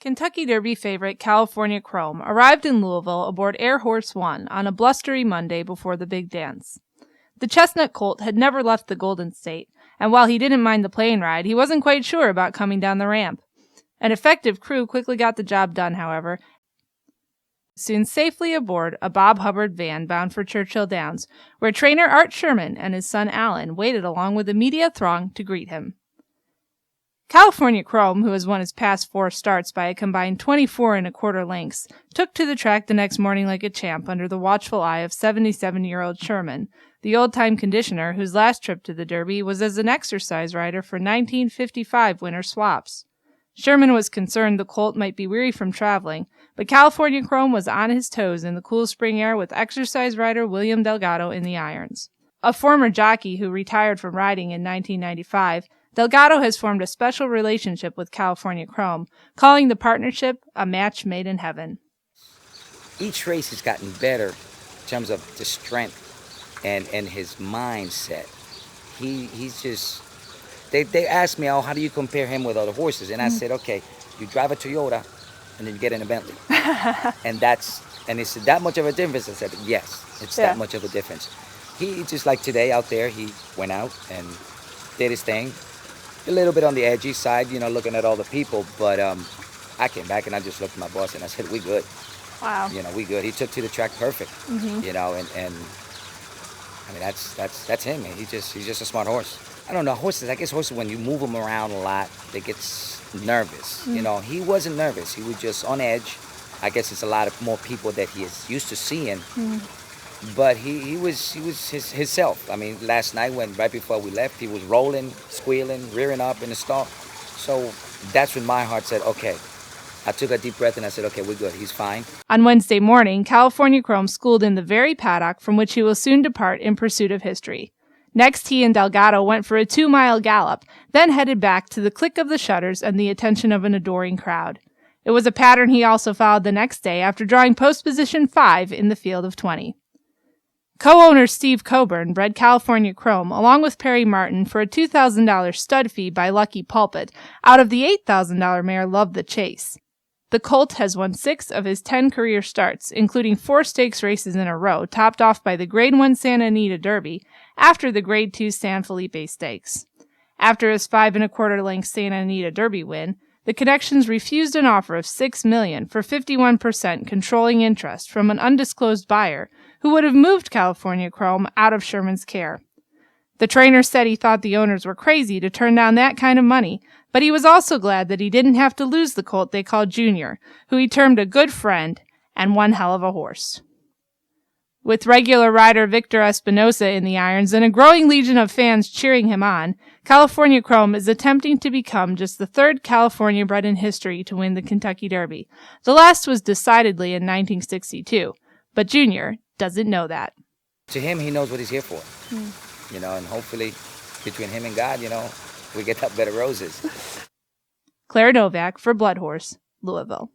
Kentucky Derby favorite California Chrome arrived in Louisville aboard Air Horse One on a blustery Monday before the big dance. The chestnut colt had never left the Golden State, and while he didn't mind the plane ride, he wasn't quite sure about coming down the ramp. An effective crew quickly got the job done, however, soon safely aboard a Bob Hubbard van bound for Churchill Downs, where trainer Art Sherman and his son Alan waited along with the media throng to greet him. California Chrome, who has won his past 4 starts by a combined 24 1/4 lengths, took to the track the next morning like a champ under the watchful eye of 77-year-old Sherman, the old-time conditioner whose last trip to the Derby was as an exercise rider for 1955 winter swaps. Sherman was concerned the colt might be weary from traveling, but California Chrome was on his toes in the cool spring air with exercise rider William Delgado in the irons. A former jockey who retired from riding in 1995, Delgado has formed a special relationship with California Chrome, calling the partnership a match made in heaven. Each race has gotten better in terms of the strength and his mindset. He's just... They asked me, how do you compare him with other horses? And I said, okay, you drive a Toyota and then you get in a Bentley. and they said, that much of a difference? I said, yes, it's that much of a difference. He just like today out there, he went out and did his thing. A little bit on the edgy side, looking at all the people, but I came back and I just looked at my boss and I said, we good. Wow. We good. He took to the track perfect, and I mean, that's him, man. He's just a smart horse. I don't know, I guess horses, when you move them around a lot, they get nervous. He wasn't nervous. He was just on edge. I guess it's a lot of more people that he is used to seeing. But he was himself. I mean, last night right before we left, he was rolling, squealing, rearing up in the stall. So that's when my heart said, okay. I took a deep breath and I said, okay, we're good. He's fine. On Wednesday morning, California Chrome schooled in the very paddock from which he will soon depart in pursuit of history. Next, he and Delgado went for a 2-mile gallop, then headed back to the click of the shutters and the attention of an adoring crowd. It was a pattern he also followed the next day after drawing post position 5 in the field of 20. Co-owner Steve Coburn bred California Chrome along with Perry Martin for a $2,000 stud fee by Lucky Pulpit out of the $8,000 mare Love the Chase. The colt has won 6 of his 10 career starts, including 4 stakes races in a row, topped off by the Grade 1 Santa Anita Derby after the Grade 2 San Felipe Stakes. After his 5 1/4 length Santa Anita Derby win, the Connections refused an offer of $6 million for 51% controlling interest from an undisclosed buyer who would have moved California Chrome out of Sherman's care. The trainer said he thought the owners were crazy to turn down that kind of money, but he was also glad that he didn't have to lose the colt they called Junior, who he termed a good friend and one hell of a horse. With regular rider Victor Espinosa in the irons and a growing legion of fans cheering him on, California Chrome is attempting to become just the 3rd California bred in history to win the Kentucky Derby. The last was decidedly in 1962, but Junior doesn't know that. To him, he knows what he's here for. And hopefully between him and God, we get that bed of roses. Claire Novak for Blood Horse, Louisville.